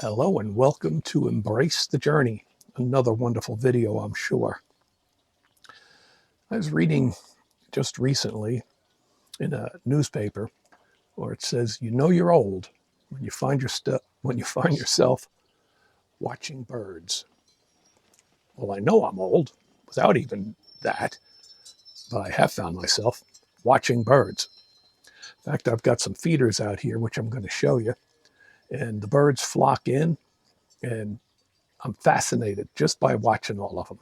Hello and welcome to Embrace the Journey. Another wonderful video, I'm sure. I was reading just recently in a newspaper where it says, "You know you're old when you find yourself watching birds." Well, I know I'm old without even that, but I have found myself watching birds. In fact, I've got some feeders out here, which I'm going to show you, and the birds flock in, and I'm fascinated just by watching all of them.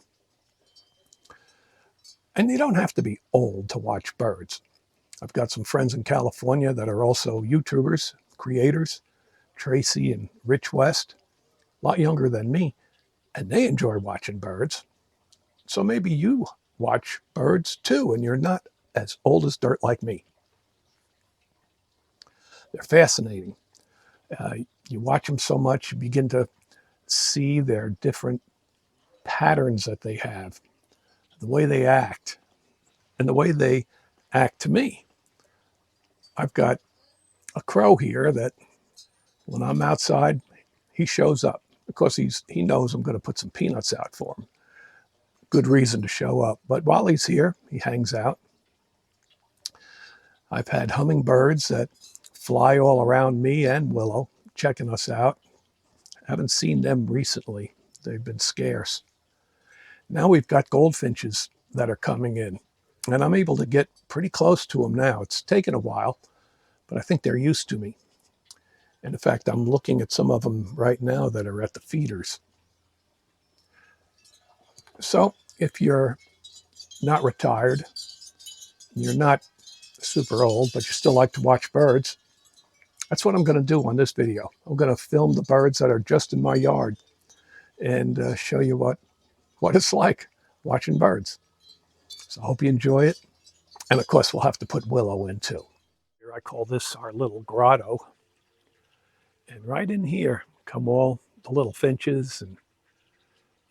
And you don't have to be old to watch birds. I've got some friends in California that are also YouTubers, creators, Tracy and Rich West, a lot younger than me, and they enjoy watching birds. So maybe you watch birds too, and you're not as old as dirt like me. They're fascinating. You watch them so much, you begin to see their different patterns that they have, the way they act, and the way they act to me. I've got a crow here that when I'm outside, he shows up because he knows I'm going to put some peanuts out for him. Good reason to show up. But while he's here, he hangs out. I've had hummingbirds that fly all around me and Willow, checking us out. Haven't seen them recently. They've been scarce. Now we've got goldfinches that are coming in, and I'm able to get pretty close to them now. It's taken a while, but I think they're used to me. And in fact, I'm looking at some of them right now that are at the feeders. So if you're not retired, you're not super old, but you still like to watch birds, that's what I'm going to do on this video. I'm going to film the birds that are just in my yard and show you what it's like watching birds. So I hope you enjoy it. And of course, we'll have to put Willow in too. Here I call this our little grotto. And right in here come all the little finches and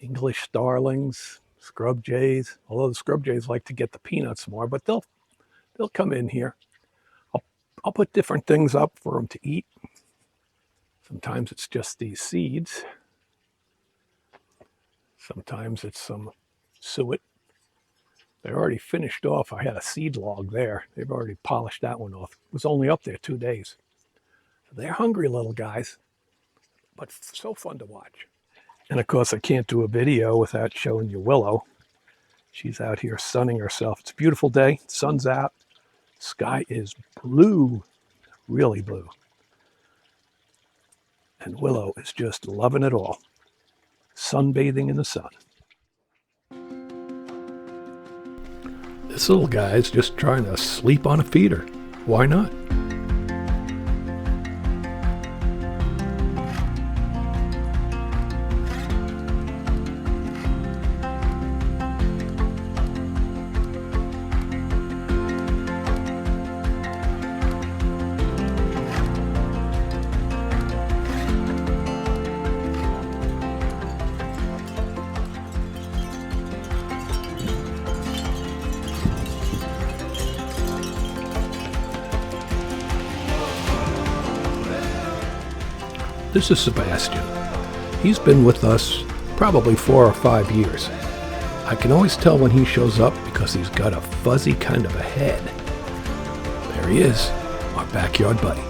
English starlings, scrub jays. Although the scrub jays like to get the peanuts more, but they'll come in here. I'll put different things up for them to eat. Sometimes it's just these seeds. Sometimes it's some suet. They're already finished off. I had a seed log there. They've already polished that one off. It was only up there 2 days. So they're hungry little guys, but so fun to watch. And of course, I can't do a video without showing you Willow. She's out here sunning herself. It's a beautiful day. Sun's out. Sky is blue, really blue. And Willow is just loving it all. Sunbathing in the sun. This little guy is just trying to sleep on a feeder. Why not? This is Sebastian. He's been with us probably 4 or 5 years. I can always tell when he shows up because he's got a fuzzy kind of a head. There he is, our backyard buddy.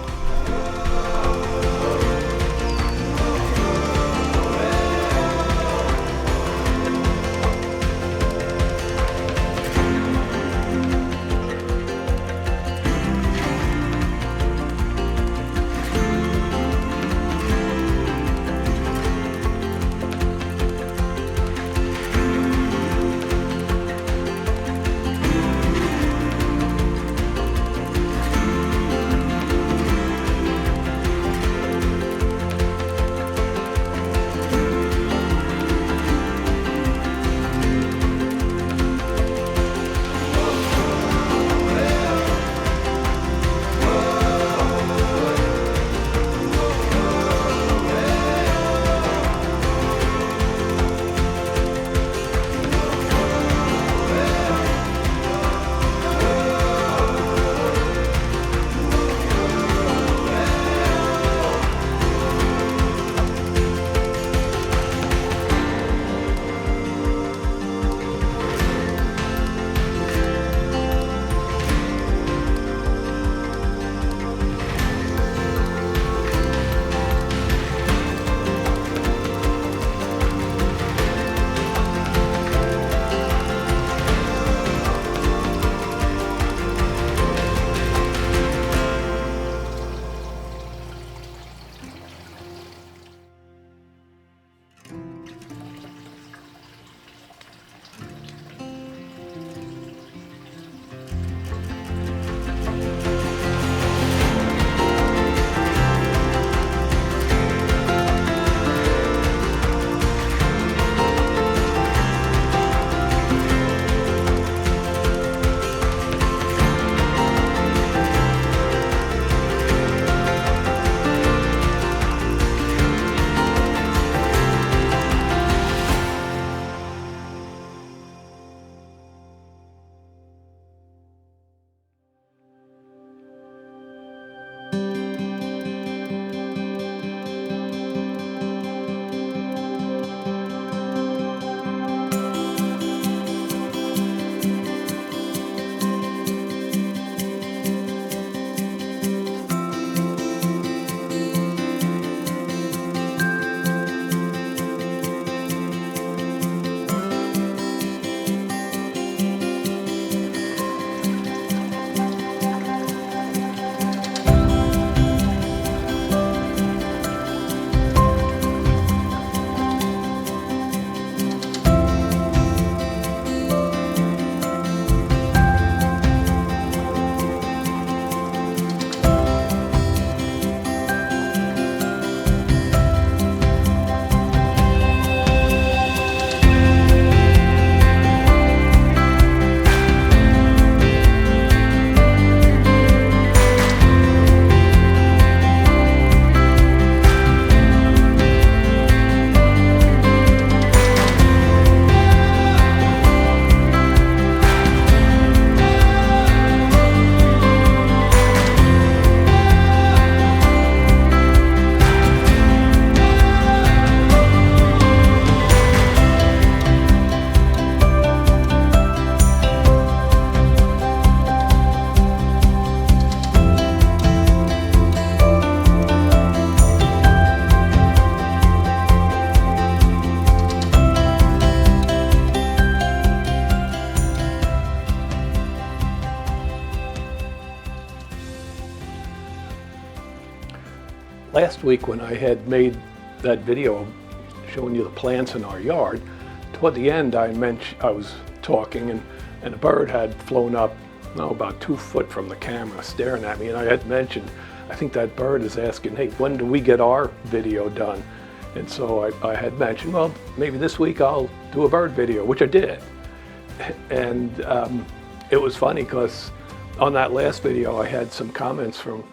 Last week when I had made that video showing you the plants in our yard, toward the end I was talking and a bird had flown up about 2 foot from the camera staring at me, and I had mentioned, I think that bird is asking, hey, when do we get our video done? And so I had mentioned, well, maybe this week I'll do a bird video, which I did. And it was funny because on that last video I had some comments from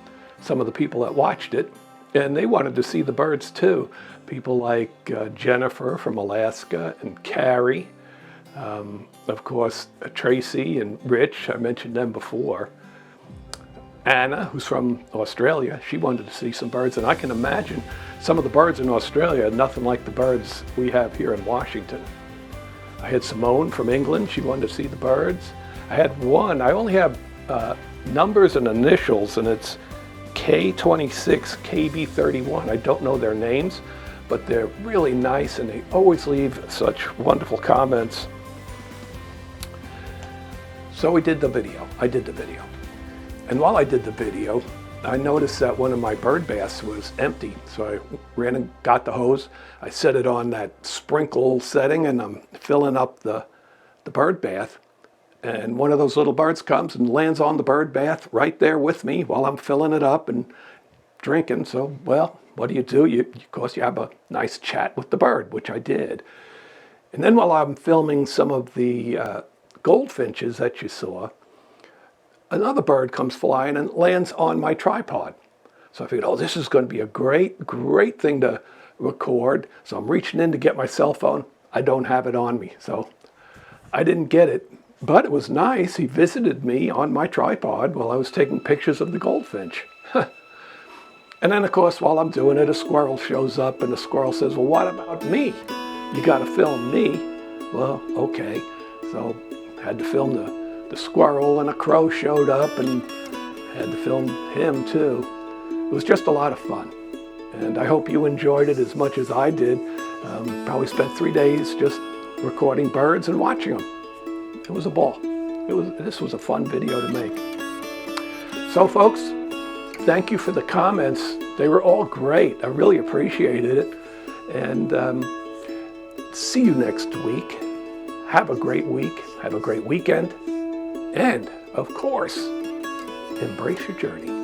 some of the people that watched it, and they wanted to see the birds too. People like Jennifer from Alaska and Carrie, of course Tracy and Rich, I mentioned them before. Anna, who's from Australia, she wanted to see some birds, and I can imagine some of the birds in Australia are nothing like the birds we have here in Washington. I had Simone from England, she wanted to see the birds. I had one, I only have numbers and initials, and it's K26, KB31. I don't know their names, but they're really nice and they always leave such wonderful comments. So we did the video, I did the video. And while I did the video, I noticed that one of my bird baths was empty. So I ran and got the hose, I set it on that sprinkle setting, and I'm filling up the bird bath. And one of those little birds comes and lands on the bird bath right there with me while I'm filling it up and drinking. So, well, what do? Of course, you have a nice chat with the bird, which I did. And then while I'm filming some of the goldfinches that you saw, another bird comes flying and lands on my tripod. So I figured, oh, this is going to be a great thing to record. So I'm reaching in to get my cell phone. I don't have it on me, so I didn't get it. But it was nice. He visited me on my tripod while I was taking pictures of the goldfinch. And then, of course, while I'm doing it, a squirrel shows up, and the squirrel says, well, what about me? You got to film me. Well, okay. So I had to film the squirrel, and a crow showed up, and had to film him too. It was just a lot of fun. And I hope you enjoyed it as much as I did. Probably spent 3 days just recording birds and watching them. It was a ball. This was a fun video to make. So folks, thank you for the comments. They were all great. I really appreciated it. And see you next week. Have a great week. Have a great weekend. And of course, embrace your journey.